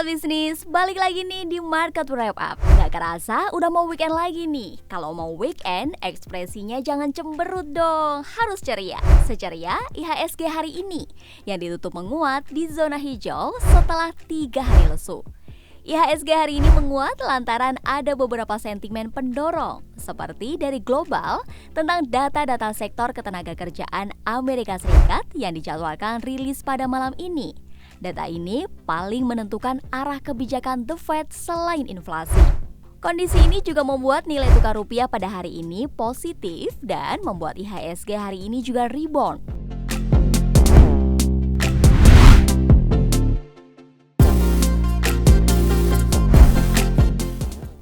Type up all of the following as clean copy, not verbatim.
Bisnis, balik lagi nih di Market Wrap Up. Gak kerasa udah mau weekend lagi nih. Kalau mau weekend, ekspresinya jangan cemberut dong, harus ceria. Seceria IHSG hari ini, yang ditutup menguat di zona hijau setelah 3 hari lesu. IHSG hari ini menguat lantaran ada beberapa sentimen pendorong, seperti dari global tentang data-data sektor ketenagakerjaan Amerika Serikat yang dijadwalkan rilis pada malam ini. Data ini paling menentukan arah kebijakan The Fed selain inflasi. Kondisi ini juga membuat nilai tukar rupiah pada hari ini positif dan membuat IHSG hari ini juga rebound.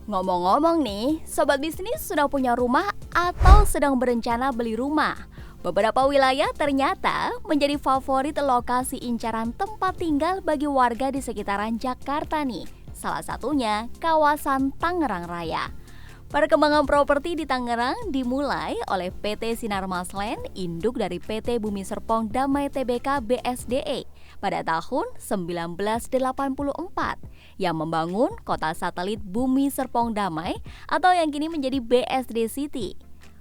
Ngomong-ngomong nih, Sobat Bisnis sudah punya rumah atau sedang berencana beli rumah? Beberapa wilayah ternyata menjadi favorit lokasi incaran tempat tinggal bagi warga di sekitaran Jakarta nih. Salah satunya kawasan Tangerang Raya. Perkembangan properti di Tangerang dimulai oleh PT Sinarmas Land, induk dari PT Bumi Serpong Damai Tbk BSDE pada tahun 1984 yang membangun kota satelit Bumi Serpong Damai atau yang kini menjadi BSD City.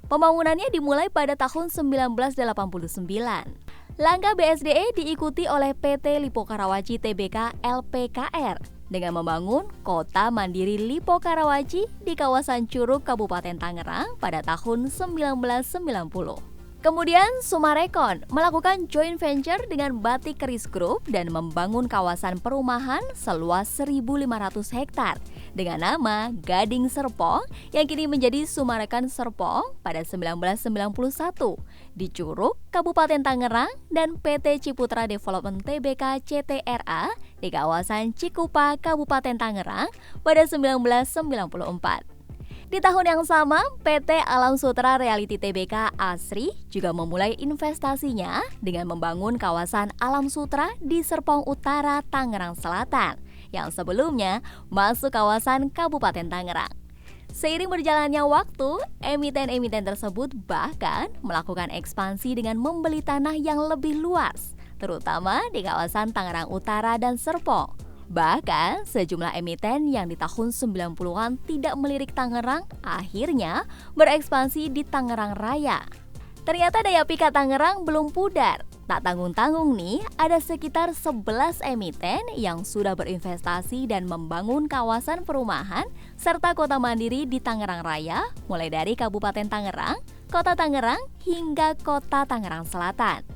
Pembangunannya dimulai pada tahun 1989. Langkah BSDE diikuti oleh PT Lipo Karawaci Tbk LPKR dengan membangun Kota Mandiri Lipo Karawaci di kawasan Curug Kabupaten Tangerang pada tahun 1990. Kemudian Sumarekon melakukan joint venture dengan Batik Keris Group dan membangun kawasan perumahan seluas 1.500 hektar dengan nama Gading Serpong yang kini menjadi Sumarekon Serpong pada 1991 di Curug, Kabupaten Tangerang dan PT Ciputra Development Tbk CTRA di kawasan Cikupa, Kabupaten Tangerang pada 1994. Di tahun yang sama, PT Alam Sutra Realty Tbk Asri juga memulai investasinya dengan membangun kawasan Alam Sutra di Serpong Utara, Tangerang Selatan, yang sebelumnya masuk kawasan Kabupaten Tangerang. Seiring berjalannya waktu, emiten-emiten tersebut bahkan melakukan ekspansi dengan membeli tanah yang lebih luas, terutama di kawasan Tangerang Utara dan Serpong. Bahkan sejumlah emiten yang di tahun 90-an tidak melirik Tangerang akhirnya berekspansi di Tangerang Raya. Ternyata daya pikat Tangerang belum pudar. Tak tanggung-tanggung nih, ada sekitar 11 emiten yang sudah berinvestasi dan membangun kawasan perumahan serta kota mandiri di Tangerang Raya, mulai dari Kabupaten Tangerang, Kota Tangerang, hingga Kota Tangerang Selatan.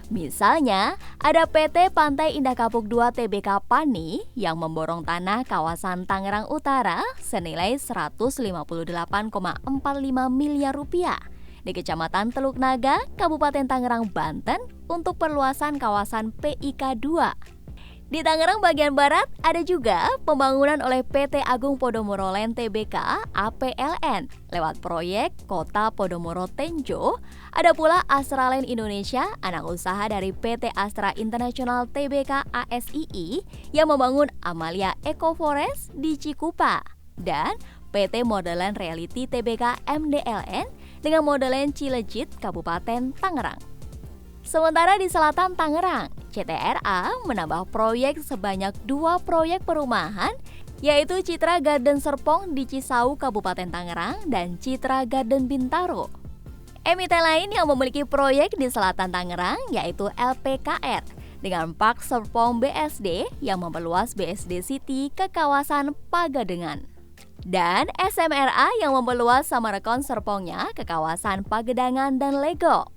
Misalnya, ada PT Pantai Indah Kapuk 2 Tbk Pani yang memborong tanah kawasan Tangerang Utara senilai 158,45 miliar rupiah di Kecamatan Teluk Naga, Kabupaten Tangerang, Banten untuk perluasan kawasan PIK 2. Di Tangerang bagian barat ada juga pembangunan oleh PT Agung Podomoro Land Tbk APLN lewat proyek Kota Podomoro Tenjo. Ada pula Astra Land Indonesia, anak usaha dari PT Astra International Tbk ASII yang membangun Amalia Eco Forest di Cikupa, dan PT Modeland Realty Tbk MDLN dengan Modeland Cilejit Kabupaten Tangerang. Sementara di selatan Tangerang, CTRA menambah proyek sebanyak 2 proyek perumahan, yaitu Citra Garden Serpong di Cisau, Kabupaten Tangerang, dan Citra Garden Bintaro. Emiten lain yang memiliki proyek di selatan Tangerang yaitu LPKR dengan Park Serpong BSD yang memperluas BSD City ke kawasan Pagadengan. Dan SMRA yang memperluas Samarekon Serpongnya ke kawasan Pagedangan dan Lego.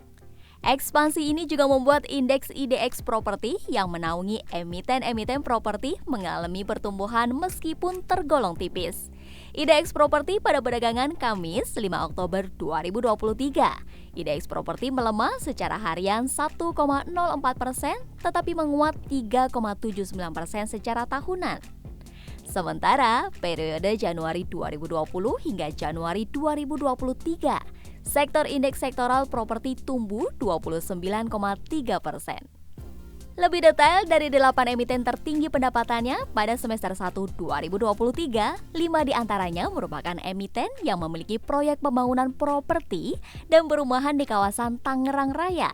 Ekspansi ini juga membuat indeks IDX properti yang menaungi emiten-emiten properti mengalami pertumbuhan meskipun tergolong tipis. IDX properti pada perdagangan Kamis 5 Oktober 2023. IDX properti melemah secara harian 1,04% tetapi menguat 3,79% secara tahunan. Sementara periode Januari 2020 hingga Januari 2023, sektor indeks sektoral properti tumbuh 29,3%. Lebih detail dari 8 emiten tertinggi pendapatannya pada semester 1 2023, 5 diantaranya merupakan emiten yang memiliki proyek pembangunan properti dan perumahan di kawasan Tangerang Raya.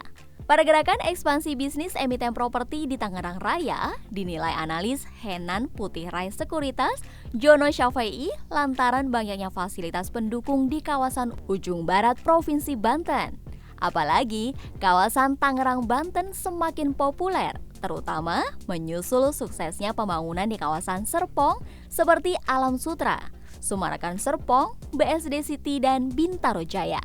Pergerakan ekspansi bisnis emiten properti di Tangerang Raya dinilai analis Henan Putih Rai Sekuritas Jono Syafei lantaran banyaknya fasilitas pendukung di kawasan ujung barat Provinsi Banten. Apalagi kawasan Tangerang, Banten semakin populer, terutama menyusul suksesnya pembangunan di kawasan Serpong seperti Alam Sutra, Sumarakan Serpong, BSD City, dan Bintaro Jaya.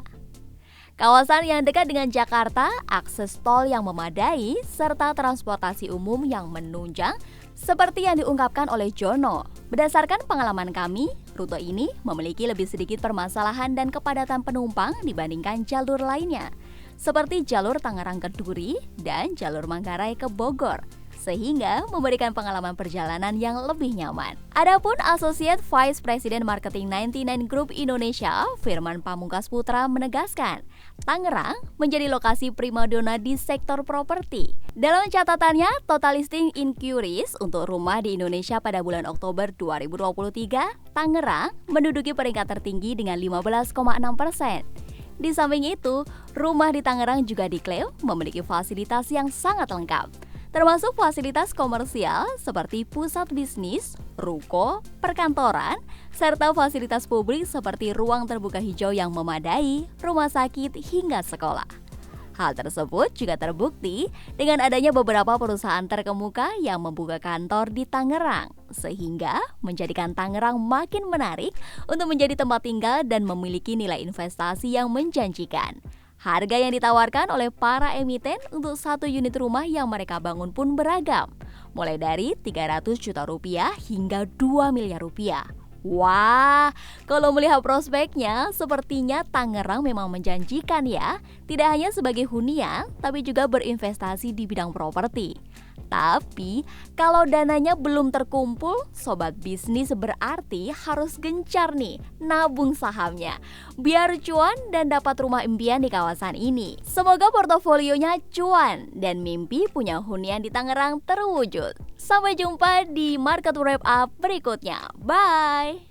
Kawasan yang dekat dengan Jakarta, akses tol yang memadai, serta transportasi umum yang menunjang, seperti yang diungkapkan oleh Jono. Berdasarkan pengalaman kami, rute ini memiliki lebih sedikit permasalahan dan kepadatan penumpang dibandingkan jalur lainnya, seperti jalur Tangerang ke Duri dan jalur Manggarai ke Bogor, sehingga memberikan pengalaman perjalanan yang lebih nyaman. Adapun Associate Vice President Marketing 99 Group Indonesia, Firman Pamungkas Putra menegaskan, Tangerang menjadi lokasi primadona di sektor properti. Dalam catatannya, total listing inquiries untuk rumah di Indonesia pada bulan Oktober 2023, Tangerang menduduki peringkat tertinggi dengan 15,6%. Di samping itu, rumah di Tangerang juga diklaim memiliki fasilitas yang sangat lengkap, termasuk fasilitas komersial seperti pusat bisnis, ruko, perkantoran, serta fasilitas publik seperti ruang terbuka hijau yang memadai, rumah sakit, hingga sekolah. Hal tersebut juga terbukti dengan adanya beberapa perusahaan terkemuka yang membuka kantor di Tangerang, sehingga menjadikan Tangerang makin menarik untuk menjadi tempat tinggal dan memiliki nilai investasi yang menjanjikan. Harga yang ditawarkan oleh para emiten untuk satu unit rumah yang mereka bangun pun beragam, mulai dari 300 juta rupiah hingga 2 miliar rupiah. Wah, kalau melihat prospeknya, sepertinya Tangerang memang menjanjikan ya. Tidak hanya sebagai hunian, tapi juga berinvestasi di bidang properti. Tapi, kalau dananya belum terkumpul, sobat bisnis berarti harus gencar nih nabung sahamnya, biar cuan dan dapat rumah impian di kawasan ini. Semoga portofolionya cuan dan mimpi punya hunian di Tangerang terwujud. Sampai jumpa di Market Wrap Up berikutnya. Bye!